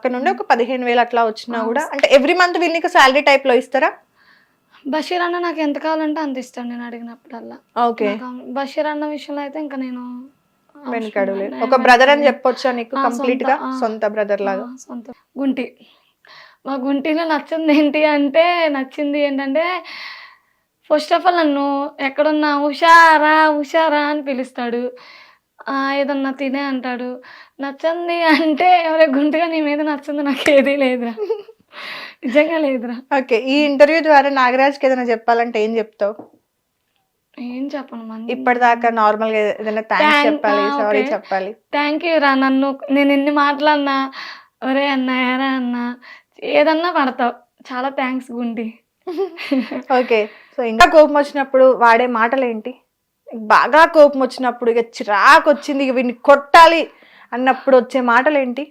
అక్కడ నుండి ఒక 15,000 అట్లా వచ్చినా కూడా అంటే ఎవ్రీ మంత్ వీళ్ళు నీకు శాలరీ టైప్ లో ఇస్తారా? బషీర్ అన్న నాకు ఎంత కావాలంటే అంత ఇస్తాడు నేను అడిగినప్పుడల్లా. ఓకే. బషీర్ అన్న విషయంలో అయితే ఇంకా నేను వెనకడులే. ఒక బ్రదర్ అని చెప్పొచ్చా నీకు కంప్లీట్ గా? సొంత బ్రదర్ లాగా. సొంత గుంటి. మా గుంటిలో నచ్చింది ఏంటంటే ఫస్ట్ ఆఫ్ ఆల్ నన్ను ఎక్కడున్నా హుషారా హుషారా అని పిలుస్తాడు. ఏదన్నా తినే అంటాడు. నచ్చింది అంటే ఎవరే గుంటిగా నీ మీద నచ్చింది నాకు ఏదీ లేదురా, నిజంగా లేదురా. ఓకే. ఈ ఇంటర్వ్యూ ద్వారా నాగరాజ్కి ఏదైనా చెప్పాలంటే ఏం చెప్తావు? ఏం చెప్పను మంది ఇప్పటిదాకా నార్మల్ గా ఏదైనా థ్యాంక్స్ చెప్పాలి, సారీ చెప్పాలి. థ్యాంక్ యూ రా. నేను ఎన్ని మాటలన్నా ఒరే అన్న ఏరా అన్న ఏదన్నా పడతావు, చాలా థ్యాంక్స్ గుంటి. ఓకే. సో ఇంకా కోపం వచ్చినప్పుడు వాడే మాటలు ఏంటి? బాగా కోపం వచ్చినప్పుడు ఇక చిరాకు వచ్చింది ఇక వీడిని కొట్టాలి అన్నప్పుడు వచ్చే మాటలు ఏంటి?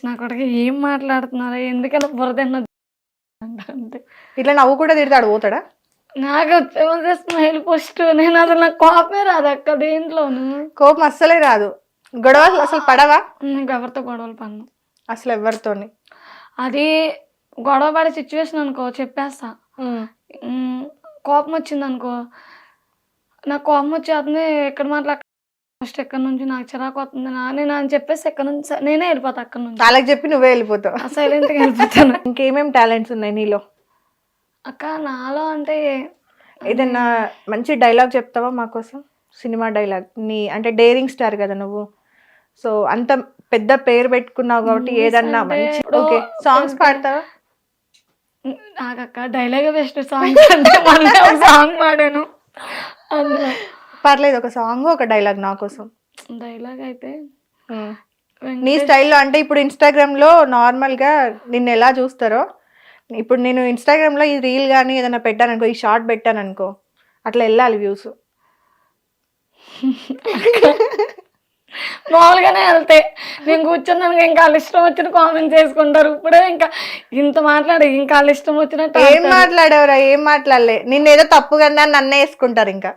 నా కొడుకు ఏం మాట్లాడుతున్నారా, ఎందుకలా బురదన్న అంటే ఇట్లా నవ్వు కూడా తిడతాడు, పోతాడా? నాకు వచ్చే స్మైల్ ఫస్ట్. నేను అసలు నాకు కోపమే రాదు అక్క దేంట్లోను. కోపం అస్సలే రాదు. గొడవలు అసలు పడవా? నాకు ఎవరితో గొడవలు పడను అసలు ఎవరితోని. అది గొడవ పడే సిచ్యువేషన్ అనుకో చెప్పేస్తా. కోపం వచ్చింది అనుకో, నాకు కోపం వచ్చేస్తుంది ఎక్కడ ఫస్ట్ ఎక్కడి నుంచి నాకు చిరాకు వస్తుంది నేను అని చెప్పేసి ఎక్కడి నుంచి నేనే వెళ్ళిపోతా. అక్కడ నుంచి వాళ్ళకి చెప్పి నువ్వే వెళ్ళిపోతావు. సైలెంట్గా వెళ్ళిపోతాను. ఇంకేమేమి టాలెంట్స్ ఉన్నాయి నీలో? అక్క నాలో అంటే ఏదన్నా మంచి డైలాగ్ చెప్తావా మా కోసం? Cinema dialogue. నీ అంటే డేరింగ్ స్టార్ కదా నువ్వు, సో అంత పెద్ద పేరు పెట్టుకున్నావు కాబట్టి ఏదన్నా మంచి. ఓకే. సాంగ్స్ పాడతావా? నాకక్క డైలాగ్ బెస్ట్. సాంగ్స్ అంటే మొన్న ఒక సాంగ్ పాడాను అందులో. పర్లేదు, ఒక సాంగ్ ఒక డైలాగ్ నా కోసం. డైలాగ్ అయితే నీ స్టైల్లో. అంటే ఇప్పుడు ఇన్స్టాగ్రామ్ లో నార్మల్ గా నిన్ను ఎలా చూస్తారో, ఇప్పుడు నేను ఇన్స్టాగ్రామ్ లో ఈ రీల్ కానీ ఏదైనా పెట్టాను అనుకో, ఈ షార్ట్ పెట్టాను అనుకో, అట్లా వెళ్ళాలి వ్యూస్. మామూలుగానే వెళ్తాయి. నేను కూర్చున్నాను ఇంకా వాళ్ళ ఇష్టం వచ్చిన కామెంట్స్ చేసుకుంటారు. ఇప్పుడే ఇంకా ఇంత మాట్లాడి ఇంకా వాళ్ళ ఇష్టం వచ్చినట్టు. ఏం మాట్లాడేవరా? ఏం మాట్లాడలే. నిన్నేదో తప్పుగా నన్నే వేసుకుంటారు. ఇంకా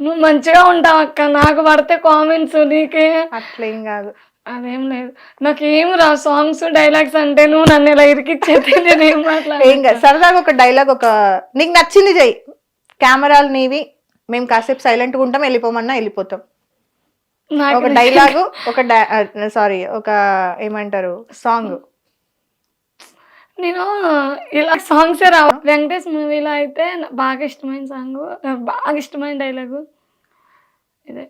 నువ్వు మంచిగా ఉంటావు అక్క, నాకు పడితే కామెంట్స్ నీకే. అట్లేం కాదు. అదేం లేదు, నాకేం రా సాంగ్స్ డైలాగ్స్ అంటే. నువ్వు నన్ను ఇలా ఇరికిచ్చేది నేనేం మాట్లాడ. ఏం కాదు, సరదాగా ఒక డైలాగ్, ఒక నీకు నచ్చింది చెయ్యి. కెమెరాలు నీవి, మేము కాసేపు సైలెంట్గా ఉంటాం, వెళ్ళిపోమన్నా వెళ్ళిపోతాం. ఒక డైలాగు, ఒక సారీ ఒక ఏమంటారు సాంగ్. నేను ఇలా సాంగ్సే రావు. వెంకటేష్ మూవీలో అయితే బాగా ఇష్టమైన సాంగ్, బాగా ఇష్టమైన డైలాగు ఇదే.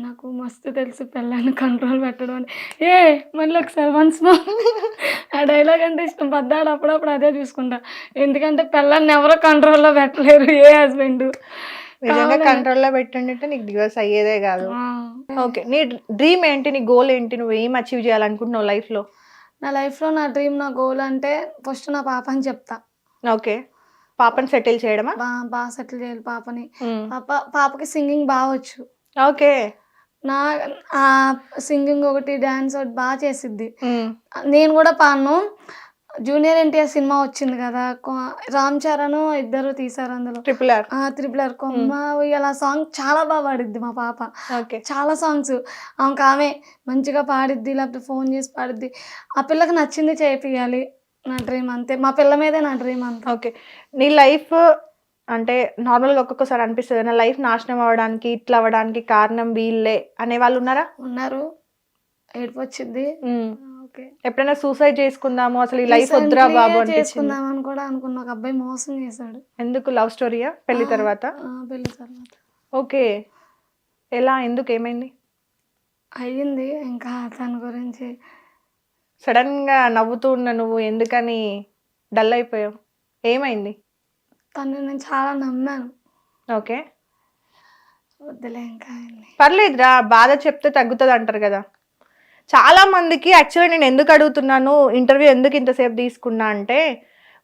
నాకు మస్తు తెలుసు పిల్లని కంట్రోల్ పెట్టడం అని. మళ్ళీ ఒకసారి వన్స్ ఆ డైలాగ్ అంటే ఇష్టం. పద్దాడు అప్పుడప్పుడు అదే చూసుకుంటా. ఎందుకంటే పిల్లల్ని ఎవరో కంట్రోల్లో పెట్టలేరు, ఏ హస్బెండ్. నిజంగా కంట్రోల్లో పెట్టుంటే నీకు డివోర్స్ అయ్యేదే కాదు. ఓకే. నీ డ్రీమ్ ఏంటి? నీ గోల్ ఏంటి? నువ్వు ఏం అచీవ్ చేయాలనుకుంటున్నావు లైఫ్లో? నా లైఫ్లో నా డ్రీమ్, నా గోల్ అంటే ఫస్ట్ నా పాపని చెప్తా. ఓకే. పాపని సెటిల్ చేయడమా? బాగా సెటిల్ చేయాలి పాపని. పాపకి సింగింగ్ బాగా వచ్చు. ఓకే. నా సింగింగ్ ఒకటి, డాన్స్ ఒకటి బాగా చేసిద్ది. నేను కూడా పాడను. జూనియర్ ఎన్టీఆర్ సినిమా వచ్చింది కదా, రామ్ చరణ్ ఇద్దరు తీసారు అందులో, ట్రిపుల్ ఆర్ కొమ్మ ఇలా సాంగ్ చాలా బాగా పాడిద్ది మా పాప. చాలా సాంగ్స్ ఆమె మంచిగా పాడిద్ది, లేకపోతే ఫోన్ చేసి పాడిద్ది. ఆ పిల్లకి నచ్చింది చేపియాలి, నా డ్రీమ్ అంతే. మా పిల్ల మీదే నా డ్రీమ్ అంతే. ఓకే. నీ లైఫ్ అంటే నార్మల్గా ఒక్కొక్కసారి అనిపిస్తుంది, నా లైఫ్ నాశనం అవ్వడానికి, ఇట్లా అవ్వడానికి కారణం వీళ్ళే అనే వాళ్ళు ఉన్నారా? ఉన్నారు. ఏడుపు వచ్చింది. ఎప్పుడైనా సూసైడ్ చేసుకుందాము, అసలు ఈ లైఫ్ వద్దురా బాబు చేసుకుందామని కూడా అనుకున్న. ఒక అబ్బాయి మోసం చేశాడు. ఎందుకు? లవ్ స్టోరీయా? పెళ్లి తర్వాత? పెళ్లి తర్వాత. ఓకే. ఎలా? ఎందుకు? ఏమైంది? అయ్యింది ఇంకా దాని గురించి. సడన్ గా నవ్వుతూ ఉన్న నువ్వు ఎందుకని డల్ అయిపోయావు? ఏమైంది? తను నేను చాలా నమ్మాను. ఓకే. వద్దులే ఇంకా. పర్లేదురా, బాధ చెప్తే తగ్గుతుంది అంటారు కదా. చాలా మందికి యాక్చువల్లీ నేను ఎందుకు అడుగుతున్నాను, ఇంటర్వ్యూ ఎందుకు ఇంతసేపు తీసుకున్నా అంటే,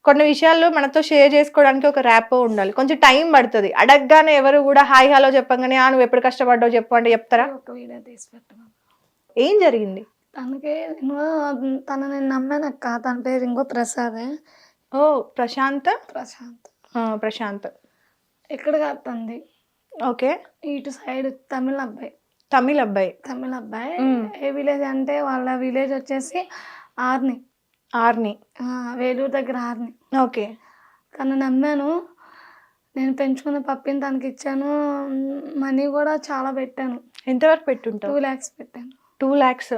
కొన్ని విషయాలు మనతో షేర్ చేసుకోవడానికి ఒక ర్యాపో ఉండాలి. కొంచెం టైం పడుతుంది. అడగగానే ఎవరు కూడా హాయ్ హలో చెప్పంగానే నువ్వు ఎప్పుడు కష్టపడ్డావు చెప్పు అంటే చెప్తారా? ఒక వీడియో తీసి పెట్టమా. ఏం జరిగింది? తనకి తను నేను నమ్మానక్క. తన పేరు ఇంకో ప్రసాదే. ఓ ప్రశాంత్. ప్రశాంత్ ఎక్కడ కాదండి. ఓకే. ఇటు సైడ్ తమిళ అబ్బాయి. తమిళ అబ్బాయి. తమిళ అబ్బాయి. ఏ విలేజ్ అంటే వాళ్ళ విలేజ్ వచ్చేసి ఆర్ని. ఆర్ని. వేలూరు దగ్గర ఆర్ని. ఓకే. తను నమ్మాను. నేను పెంచుకున్న పప్పిని తనకి ఇచ్చాను. మనీ కూడా చాలా పెట్టాను. ఎంతవరకు పెట్టుంటావు? 2 lakhs పెట్టాను. 2 lakhs.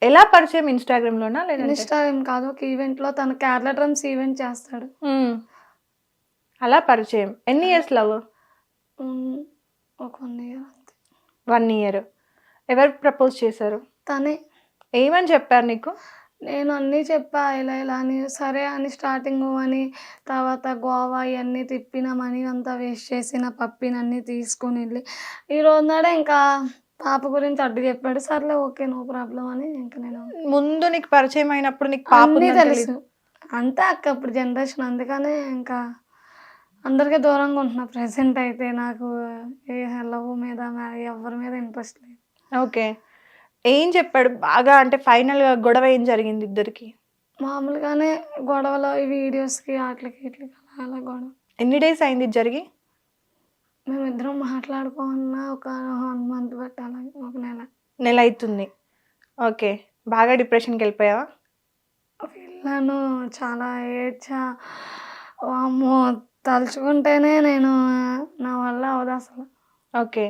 ఎలా పరిచయం? ఇన్స్టాగ్రామ్లోనా లేదా? ఇన్స్టాగ్రామ్ కాదు, ఒక ఈవెంట్లో తను కేరళ డ్రమ్స్ ఈవెంట్ చేస్తాడు. అలా పరిచయం. ఎన్ని ఇయర్స్ లవ్? ఒక 1 year అంతే. 1 year. ఎవరు ప్రపోజ్ చేశారు? తనే. ఏమని చెప్పారు నీకు? నేను అన్నీ చెప్పా, ఇలా ఇలా అని. సరే అని స్టార్టింగ్ అని, తర్వాత గోవా ఇవన్నీ తిప్పిన మనీ అంతా వేస్ట్ చేసిన పప్పిని అన్నీ తీసుకుని వెళ్ళి ఈ రోజు నాడే ఇంకా పాప గురించి అడ్డు చెప్పాడు. సర్లే ఓకే నో ప్రాబ్లం అని ఇంకా నేను. ముందు నీకు పరిచయం అయినప్పుడు నీకు పాప అన్నీ తెలుసు అంతే అక్క. ఇప్పుడు జనరేషన్ అందుకనే ఇంకా అందరికీ దూరంగా ఉంటున్నా. ప్రెసెంట్ అయితే నాకు ఏ లవ్ మీద ఎవరి మీద ఇంట్రెస్ట్ లేదు. ఓకే. ఏం చెప్పాడు బాగా? అంటే ఫైనల్గా గొడవ ఏం జరిగింది ఇద్దరికి? మామూలుగానే గొడవలో ఈ వీడియోస్కి వాటికి ఇట్లకి అలా గొడవ. ఎన్ని డేస్ అయింది జరిగి? మేమిద్దరం మాట్లాడుకోమన్నా ఒక 1 month బట్టి అలా ఒక నెల అవుతుంది. ఓకే. బాగా డిప్రెషన్కి వెళ్ళిపోయావా? వెళ్ళాను, చాలా ఏడ్చా. అమ్మో తలుచుకుంటేనే నేను నా వల్ల అవదు అసలు. ఓకే.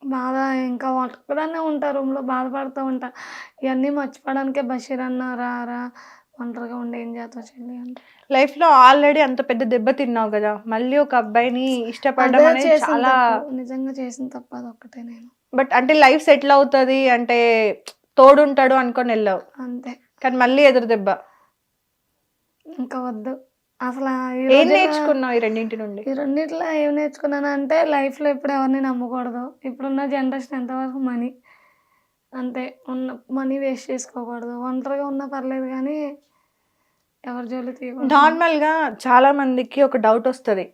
బాధ ఇంకా ఒక్కదాన్నే ఉంటా రూమ్లో, బాధపడుతూ ఉంటా. ఇవన్నీ మర్చిపోవడానికే బషీర్ అన్న రా ఒంటరిగా ఉండి ఏం చేస్తావు చెల్లి అంటే. లైఫ్లో ఆల్రెడీ అంత పెద్ద దెబ్బ తిన్నావు కదా, మళ్ళీ ఒక అబ్బాయిని ఇష్టపడడం అనేది చాలా నిజంగా చేసిన తప్ప అది ఒక్కటే నేను. బట్ అంటే లైఫ్ సెటిల్ అవుతుంది అంటే తోడుంటాడు అనుకొని వెళ్ళావు అంతే. కానీ మళ్ళీ ఎదురు దెబ్బ. ఇంకా వద్దు అసలు. ఏం నేర్చుకున్నావు ఈ రెండింటి నుండి? ఈ రెండిట్లో ఏం నేర్చుకున్నాను అంటే లైఫ్లో ఇప్పుడు ఎవరిని నమ్మకూడదు. ఇప్పుడున్న జనరేషన్ ఎంతవరకు మనీ అంతే. ఉన్న మనీ వేస్ట్ చేసుకోకూడదు. ఒంటరిగా ఉన్నా పర్లేదు కానీ ఎవరి జోలి తీయకూడదు. నార్మల్గా చాలా మందికి ఒక డౌట్ వస్తుంది,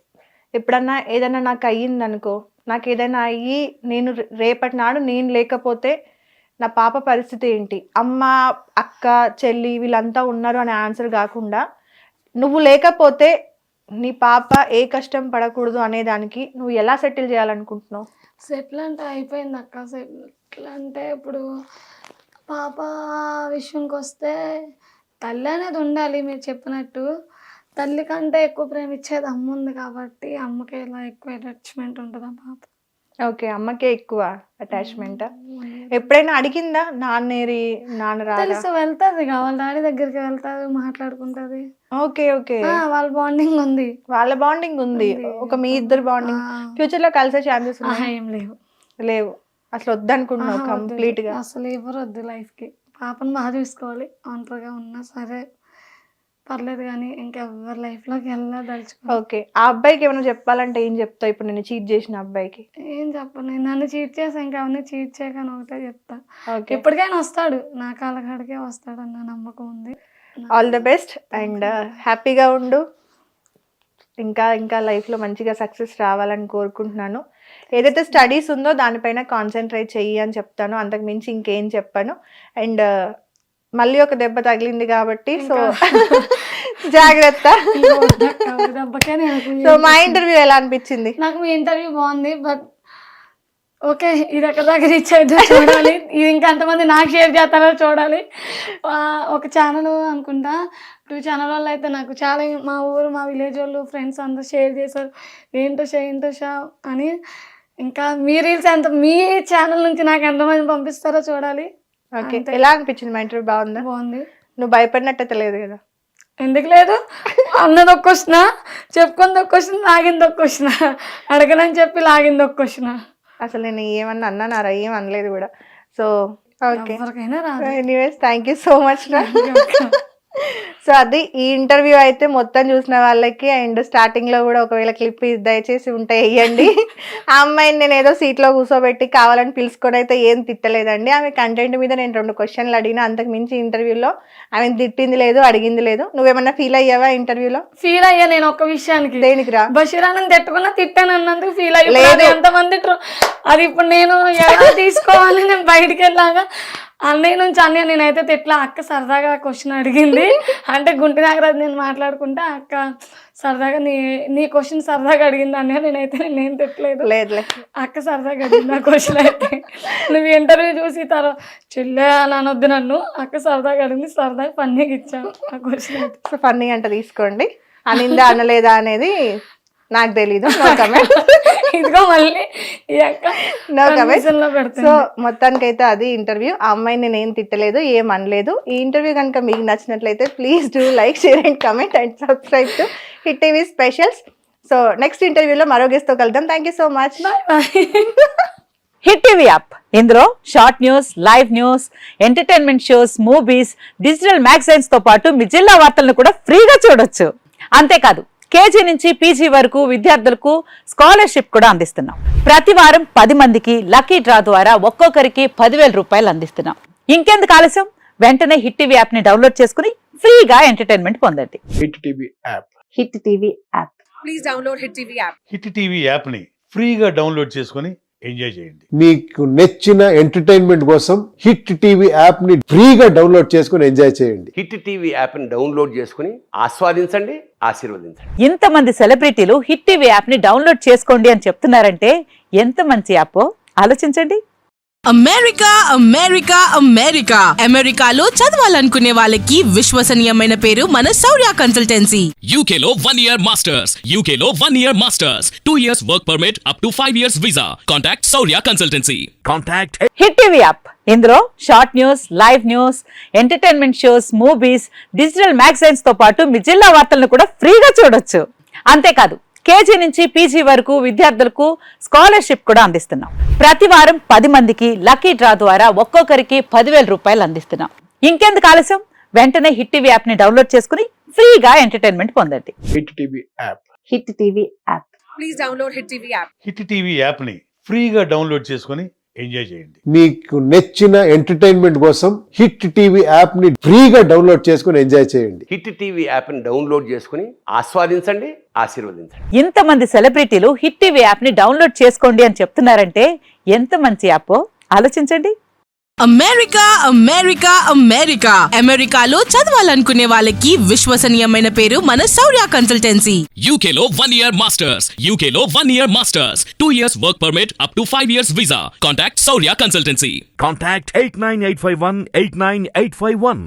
ఎప్పుడన్నా ఏదైనా నాకు అయ్యింది అనుకో, నాకు ఏదైనా అయ్యి నేను రేపటి నాడు నేను లేకపోతే నా పాప పరిస్థితి ఏంటి, అమ్మ అక్క చెల్లి వీళ్ళంతా ఉన్నారు అనే ఆన్సర్ కాకుండా నువ్వు లేకపోతే నీ పాప ఏ కష్టం పడకూడదు అనే దానికి నువ్వు ఎలా సెటిల్ చేయాలనుకుంటున్నావు? సెటిల్ అంటే అయిపోయింది అక్క. సెటిల్ అంటే ఇప్పుడు పాప విషయంకి వస్తే తల్లి అనేది ఉండాలి. మీరు చెప్పినట్టు తల్లి కంటే ఎక్కువ ప్రేమించేది అమ్మ ఉంది కాబట్టి అమ్మకి ఇలా ఎక్కువ అటాచ్మెంట్ ఉంటుంది ఆ పాప. ఓకే. అమ్మకే ఎక్కువ అటాచ్మెంట్. ఎప్పుడైనా అడిగిందా నాన్నేరి నాన్న రా? తెలుసు, వెళ్తుంది వాళ్ళ డాడీ దగ్గరికి వెళ్తారు, మాట్లాడుకుంటుంది. ఓకే. ఓకే. వాళ్ళ బాండింగ్ ఉంది. వాళ్ళ బాండింగ్ ఉంది. ఒక మీ ఇద్దరు బాండింగ్ ఫ్యూచర్ లో కలిసే ఛాన్సెస్ ఏం లేవు. లేవు అసలు వద్దనుకుంటున్నావు కంప్లీట్ గా? అసలు ఎవరు వద్దు లైఫ్ కి. పాపను బాగా చూసుకోవాలి. ఒంటరిగా ఉన్నా సరే పర్లేదు కానీ ఇంకెవరి లైఫ్ లోకి వెళ్ళదలుచుకో. ఓకే. ఆ అబ్బాయికి ఏమైనా చెప్పాలంటే ఏం చెప్తావు? ఇప్పుడు నేను చీట్ చేసిన అబ్బాయికి ఏం చెప్పను. నన్ను చీట్ చేసా, ఇంకెవరిని చీట్ చేయకని ఒకటే చెప్తా. ఎప్పటికైనా వస్తాడు, నా కాళ్ళకాడికే వస్తాడు అన్న నమ్మకం ఉంది. ఆల్ ద బెస్ట్ అండ్ హ్యాపీగా ఉండు. ఇంకా ఇంకా లైఫ్లో మంచిగా సక్సెస్ రావాలని కోరుకుంటున్నాను. ఏదైతే స్టడీస్ ఉందో దానిపైన కాన్సన్ట్రేట్ చెయ్యి అని చెప్తాను, అంతకు మించి ఇంకేం చెప్పాను. అండ్ మళ్ళీ ఒక దెబ్బ తగిలింది కాబట్టి సో జాగ్రత్త. సో మా ఇంటర్వ్యూ ఎలా అనిపించింది? నాకు మీ ఇంటర్వ్యూ బాగుంది. బట్ ఓకే, ఇది ఎక్కడ దాకా రీచ్ అవుతుందో చూడాలి. ఇది ఇంకా ఎంతమంది నాకు షేర్ చేస్తారో చూడాలి. ఒక ఛానల్ అనుకుంటా, 2 ఛానల్ వాళ్ళు అయితే నాకు చాలా మా ఊరు మా విలేజ్ వాళ్ళు ఫ్రెండ్స్ అందరూ షేర్ చేశారు. ఏంటో షా అని. ఇంకా మీ రీల్స్ ఎంత మీ ఛానల్ నుంచి నాకు ఎంతమంది పంపిస్తారో చూడాలి. ఓకే. ఎలా అనిపించింది మా ఇంటర్వ్యూ? బాగుందా? బాగుంది. నువ్వు భయపడినట్టయితే లేదు కదా? ఎందుకు లేదు? అన్నది ఒక క్వశ్చన్, చెప్పుకుంది ఒక క్వశ్చన్, లాగింది ఒక క్వశ్చన్, అడగనని చెప్పి లాగింది ఒక క్వశ్చన్. అసలు నేను ఏమన్నా అన్నానారా? ఏం అనలేదు కూడా. So okay. ఎవరికైనా రాదు. Anyways thank you so much. So అది ఈ ఇంటర్వ్యూ అయితే మొత్తం చూసిన వాళ్ళకి అండ్ స్టార్టింగ్ లో కూడా ఒకవేళ క్లిప్ దయచేసి ఉంటే వేయండి. ఆ అమ్మాయిని నేను ఏదో సీట్లో కూర్చోబెట్టి కావాలని పిలుచుకొని అయితే ఏం తిట్టలేదండి. ఆమె కంటెంట్ మీద నేను 2 క్వశ్చన్లు అడిగినా, అంతకు మించి ఇంటర్వ్యూలో ఆమె తిట్టింది లేదు, అడిగింది లేదు. నువ్వేమన్నా ఫీల్ అయ్యావా ఇంటర్వ్యూలో? ఫీల్ అయ్యా నేను ఒక్క విషయానికి. దేనికి రా? బషీరాన్ని తిట్టుకున్నా తిట్టాను అన్నందుకు ఫీల్ అయ్యలేదు. ఎంతమంది అది ఇప్పుడు నేను ఎలా తీసుకోవాలి? నేను బయటికి వెళ్ళాగా అన్నయ్య నుంచి అన్నయ్య నేనైతే తిట్లా. అక్క సరదాగా క్వశ్చన్ అడిగింది అంటే గుంటి నాగరాజు నేను మాట్లాడుకుంటే అక్క సరదాగా నీ క్వశ్చన్ సరదాగా అడిగింది అన్నయ్య, నేనేం తిట్టలేదు. లేదులే, అక్క సరదాగా అడిగింది ఆ క్వశ్చన్ అయితే. నువ్వు ఇంటర్వ్యూ చూసి తర్వాత చెల్లె అని అనొద్దు నన్ను, అక్క సరదాగా అడిగింది, సరదాగా ఫన్నీగా ఇచ్చావు ఆ క్వశ్చన్ అయితే. సో ఫన్నీ అంటే తీసుకోండి, అనిందా అనలేదా అనేది నాకు తెలీదు. No comment. ఇదిగో మళ్ళీ ఈ అక్క నో కమెంట్. confusion లో పెడుతుంది. సో మొత్తానికైతే అది ఇంటర్వ్యూ. ఆ అమ్మాయిని నేను ఏం తిట్టలేదు, ఏం అనలేదు. ఈ ఇంటర్వ్యూ కనుక మీకు నచ్చినట్లయితే please do like, share and comment and subscribe to hit TV specials. So next ఇంటర్వ్యూలో మరో గెస్ట్తో కలుద్దాం. Thank you so much. Hit TV app, ఇందులో short news, live news, entertainment shows, movies, digital magazines తో పాటు మీ జిల్లా వార్తలను కూడా ఫ్రీగా చూడొచ్చు. అంతేకాదు కేజీ నుంచి పీజీ వరకు విద్యార్థులకు స్కాలర్షిప్ కూడా అందిస్తున్నాం. ప్రతి వారం 10 మందికి లక్కీ డ్రా ద్వారా ఒక్కొక్కరికి 10,000 రూపాయలు అందిస్తున్నాం. ఇంకెందుకు ఆలస్యం, వెంటనే హిట్ టీవీ యాప్ ని డౌన్లోడ్ చేసుకుని ఫ్రీగా ఎంటర్టైన్మెంట్ పొందండి. Hit TV app. Hit TV app. Please download Hit TV app. Hit TV యాప్ని ఫ్రీగా డౌన్లోడ్ చేసుకొని ఎంజాయ్ చేయండి. మీకు నచ్చిన ఎంటర్టైన్మెంట్ కోసం హిట్ టీవీ యాప్ ని ఫ్రీగా డౌన్లోడ్ చేసుకొని ఎంజాయ్ చేయండి. హిట్ టీవీ యాప్ని డౌన్లోడ్ చేసుకుని ఆస్వాదించండి, ఆశీర్వదించండి. ఇంతమంది సెలబ్రిటీలు హిట్ టీవీ యాప్ ని డౌన్లోడ్ చేసుకోండి అని చెప్తున్నారంటే ఎంత మంచి యాప్ ఆలోచించండి. అమెరికా అమెరికా అమెరికా అమెరికాలో చదవాలనుకునే వాళ్ళకి విశ్వసనీయమైన పేరు మన శౌర్య consultancy. UK Law 1 Year Masters. UK Law 1 Year Masters. 2 years work permit up to 5 years visa. Contact Saurya Consultancy. Contact hit TV app, ఇందులో short news, live news, entertainment shows, movies, digital magazines తో పాటు మీ జిల్లా వార్తలను కూడా ఫ్రీగా చూడొచ్చు. అంతేకాదు KG నుంచి పీజీ వరకు విద్యార్థులకు స్కాలర్షిప్ కూడా అందిస్తున్నాం. ప్రతి వారం 10 మందికి లక్కీ డ్రా ద్వారా ఒక్కొక్కరికి 10,000 రూపాయలు అందిస్తున్నాం. ఇంకెందుకు ఆలస్యం, వెంటనే హిట్ టీవీ యాప్ ని డౌన్లోడ్ చేసుకుని ఫ్రీగా ఎంటర్టైన్మెంట్ పొందండి. Hit TV app. Hit TV app. Please download Hit TV app. Hit TV యాప్ని ఫ్రీగా డౌన్లోడ్ చేసుకొని ఎంజాయ్ చేయండి. మీకు నచ్చిన ఎంటర్టైన్మెంట్ కోసం హిట్ టీవీ యాప్ ని ఫ్రీగా డౌన్లోడ్ చేసుకొని ఎంజాయ్ చేయండి. హిట్ టీవీ యాప్ని డౌన్లోడ్ చేసుకుని ఆస్వాదించండి, ఆశీర్వదించండి. ఇంతమంది సెలబ్రిటీలు హిట్ టీవీ యాప్ ని డౌన్లోడ్ చేసుకోండి అని చెప్తున్నారంటే ఎంత మంచి యాప్ ఆలోచించండి. అమెరికా అమెరికా అమెరికా అమెరికాలో చదవాలనుకునే వాళ్ళకి విశ్వసనీయమైన పేరు మన శౌర్య consultancy. UK Law 1 Year Masters. UK Law 1 Year Masters. 2 years work permit up to 5 years visa. Contact Saurya Consultancy. Contact 89851 89851.